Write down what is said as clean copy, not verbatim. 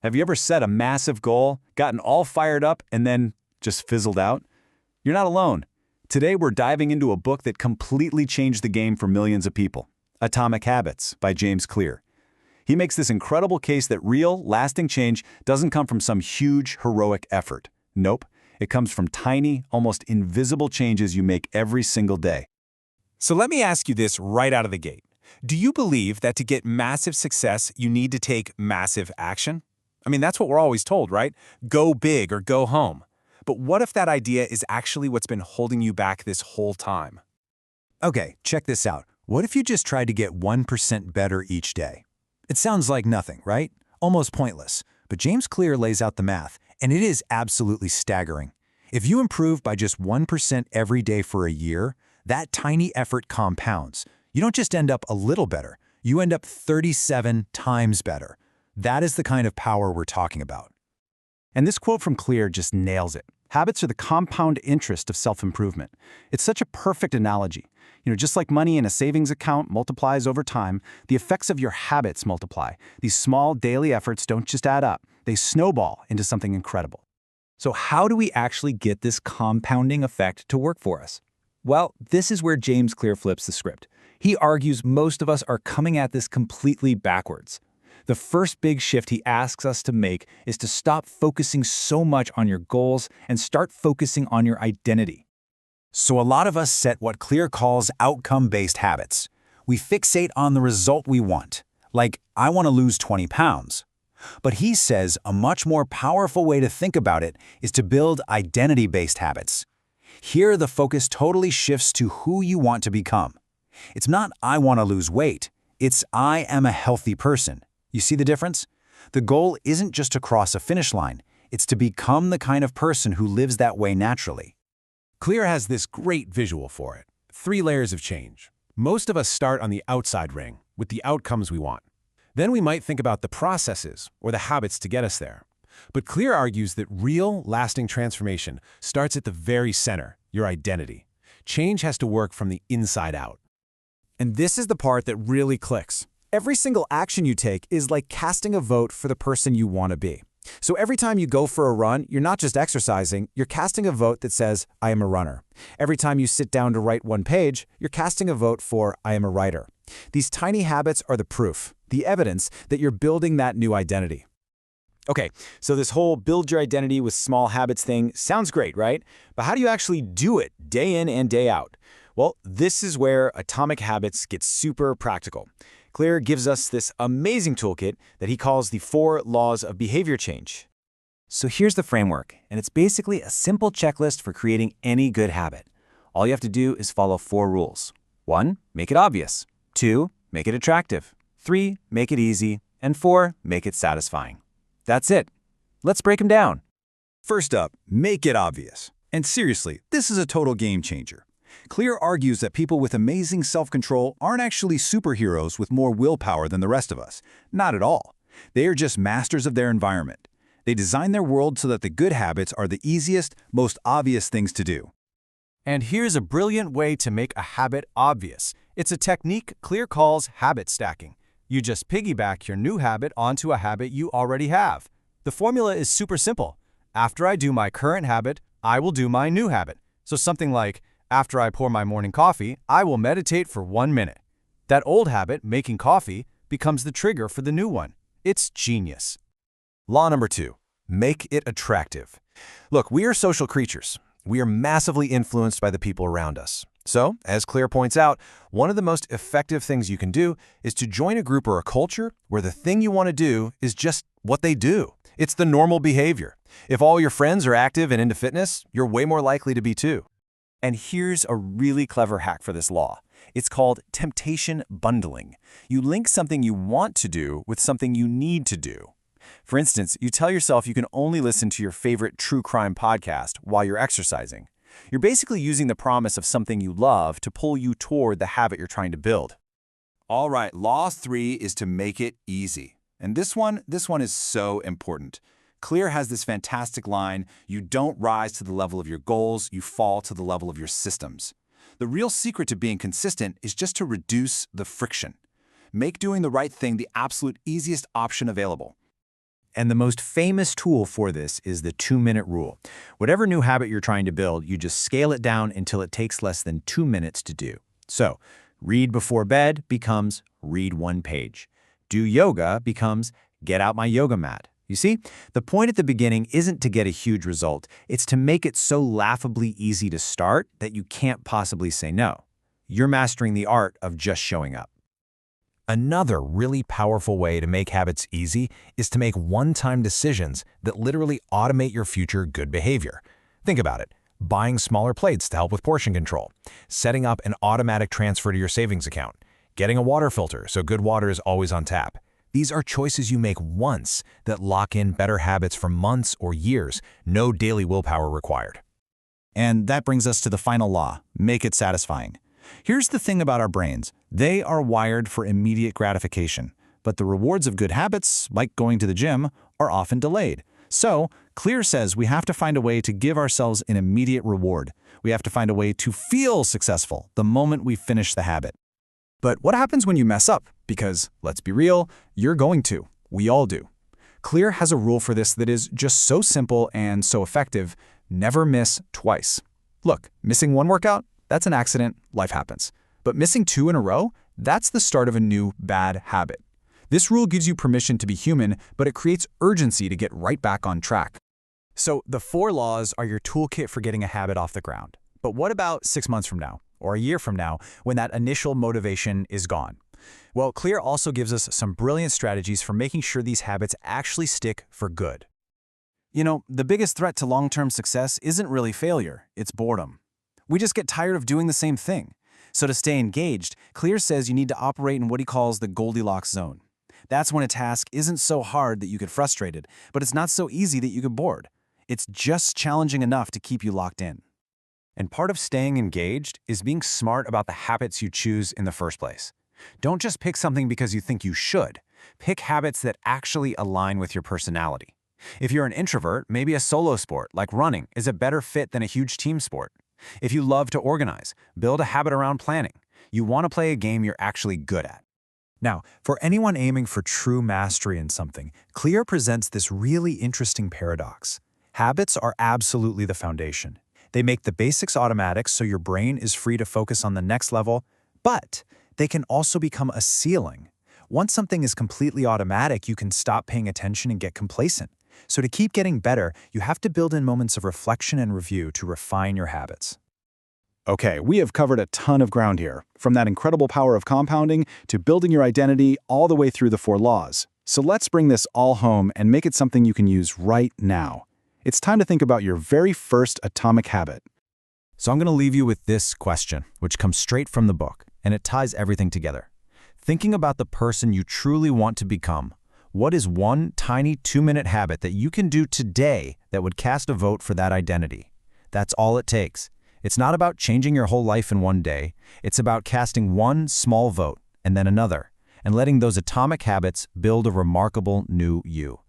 Have you ever set a massive goal, gotten all fired up, and then just fizzled out? You're not alone. Today we're diving into a book that completely changed the game for millions of people, Atomic Habits by James Clear. He makes this incredible case that real, lasting change doesn't come from some huge, heroic effort. Nope, it comes from tiny, almost invisible changes you make every single day. So let me ask you this right out of the gate. Do you believe that to get massive success, you need to take massive action? I mean, that's what we're always told, right? Go big or go home. But what if that idea is actually what's been holding you back this whole time? Okay, check this out. What if you just tried to get 1% better each day? It sounds like nothing, right? Almost pointless. But James Clear lays out the math, and it is absolutely staggering. If you improve by just 1% every day for a year, that tiny effort compounds. You don't just end up a little better, you end up 37 times better. That is the kind of power we're talking about. And this quote from Clear just nails it. Habits are the compound interest of self-improvement. It's such a perfect analogy. Just like money in a savings account multiplies over time, the effects of your habits multiply. These small daily efforts don't just add up, they snowball into something incredible. So how do we actually get this compounding effect to work for us? Well, this is where James Clear flips the script. He argues most of us are coming at this completely backwards. The first big shift he asks us to make is to stop focusing so much on your goals and start focusing on your identity. So a lot of us set what Clear calls outcome-based habits. We fixate on the result we want, like, I want to lose 20 pounds. But he says a much more powerful way to think about it is to build identity-based habits. Here, the focus totally shifts to who you want to become. It's not, I want to lose weight. It's, I am a healthy person. You see the difference? The goal isn't just to cross a finish line. It's to become the kind of person who lives that way naturally. Clear has this great visual for it. 3 layers of change. Most of us start on the outside ring, with the outcomes we want. Then we might think about the processes or the habits to get us there. But Clear argues that real, lasting transformation starts at the very center, your identity. Change has to work from the inside out. And this is the part that really clicks. Every single action you take is like casting a vote for the person you want to be. So every time you go for a run, you're not just exercising, you're casting a vote that says, I am a runner. Every time you sit down to write one page, you're casting a vote for, I am a writer. These tiny habits are the proof, the evidence that you're building that new identity. Okay, so this whole build your identity with small habits thing sounds great, right? But how do you actually do it day in and day out? Well, this is where Atomic Habits gets super practical. Clear gives us this amazing toolkit that he calls the 4 laws of behavior change. So here's the framework, and it's basically a simple checklist for creating any good habit. All you have to do is follow 4 rules. 1, make it obvious. 2, make it attractive. 3, make it easy. And 4, make it satisfying. That's it. Let's break them down. First up, make it obvious. And seriously, this is a total game changer. Clear argues that people with amazing self-control aren't actually superheroes with more willpower than the rest of us. Not at all. They are just masters of their environment. They design their world so that the good habits are the easiest, most obvious things to do. And here's a brilliant way to make a habit obvious. It's a technique Clear calls habit stacking. You just piggyback your new habit onto a habit you already have. The formula is super simple. After I do my current habit, I will do my new habit. So something like, after I pour my morning coffee, I will meditate for 1 minute. That old habit, making coffee, becomes the trigger for the new one. It's genius. Law number 2, make it attractive. Look, we are social creatures. We are massively influenced by the people around us. So, as Clear points out, one of the most effective things you can do is to join a group or a culture where the thing you want to do is just what they do. It's the normal behavior. If all your friends are active and into fitness, you're way more likely to be too. And here's a really clever hack for this law. It's called temptation bundling. You link something you want to do with something you need to do. For instance, you tell yourself you can only listen to your favorite true crime podcast while you're exercising. You're basically using the promise of something you love to pull you toward the habit you're trying to build. All right, law 3 is to make it easy. And this one is so important. Clear has this fantastic line, you don't rise to the level of your goals, you fall to the level of your systems. The real secret to being consistent is just to reduce the friction. Make doing the right thing the absolute easiest option available. And the most famous tool for this is the 2-minute rule. Whatever new habit you're trying to build, you just scale it down until it takes less than 2 minutes to do. So, read before bed becomes read 1 page. Do yoga becomes get out my yoga mat. You see, the point at the beginning isn't to get a huge result. It's to make it so laughably easy to start that you can't possibly say no. You're mastering the art of just showing up. Another really powerful way to make habits easy is to make one-time decisions that literally automate your future good behavior. Think about it. Buying smaller plates to help with portion control, setting up an automatic transfer to your savings account, getting a water filter so good water is always on tap. These are choices you make once that lock in better habits for months or years, no daily willpower required. And that brings us to the final law: make it satisfying. Here's the thing about our brains. They are wired for immediate gratification, but the rewards of good habits, like going to the gym, are often delayed. So, Clear says we have to find a way to give ourselves an immediate reward. We have to find a way to feel successful the moment we finish the habit. But what happens when you mess up? Because, let's be real, you're going to. We all do. Clear has a rule for this that is just so simple and so effective: never miss twice. Look, missing one workout? That's an accident, life happens. But missing 2 in a row? That's the start of a new bad habit. This rule gives you permission to be human, but it creates urgency to get right back on track. So the 4 laws are your toolkit for getting a habit off the ground. But what about 6 months from now, or a year from now, when that initial motivation is gone? Well, Clear also gives us some brilliant strategies for making sure these habits actually stick for good. You know, the biggest threat to long-term success isn't really failure, it's boredom. We just get tired of doing the same thing. So to stay engaged, Clear says you need to operate in what he calls the Goldilocks Zone. That's when a task isn't so hard that you get frustrated, but it's not so easy that you get bored. It's just challenging enough to keep you locked in. And part of staying engaged is being smart about the habits you choose in the first place. Don't just pick something because you think you should. Pick habits that actually align with your personality. If you're an introvert, maybe a solo sport, like running, is a better fit than a huge team sport. If you love to organize, build a habit around planning. You want to play a game you're actually good at. Now, for anyone aiming for true mastery in something, Clear presents this really interesting paradox. Habits are absolutely the foundation. They make the basics automatic so your brain is free to focus on the next level, but they can also become a ceiling. Once something is completely automatic, you can stop paying attention and get complacent. So to keep getting better, you have to build in moments of reflection and review to refine your habits. Okay, we have covered a ton of ground here, from that incredible power of compounding to building your identity all the way through the 4 laws. So let's bring this all home and make it something you can use right now. It's time to think about your very first atomic habit. So I'm going to leave you with this question, which comes straight from the book, and it ties everything together. Thinking about the person you truly want to become, what is one tiny 2-minute habit that you can do today that would cast a vote for that identity? That's all it takes. It's not about changing your whole life in one day. It's about casting one small vote and then another, and letting those atomic habits build a remarkable new you.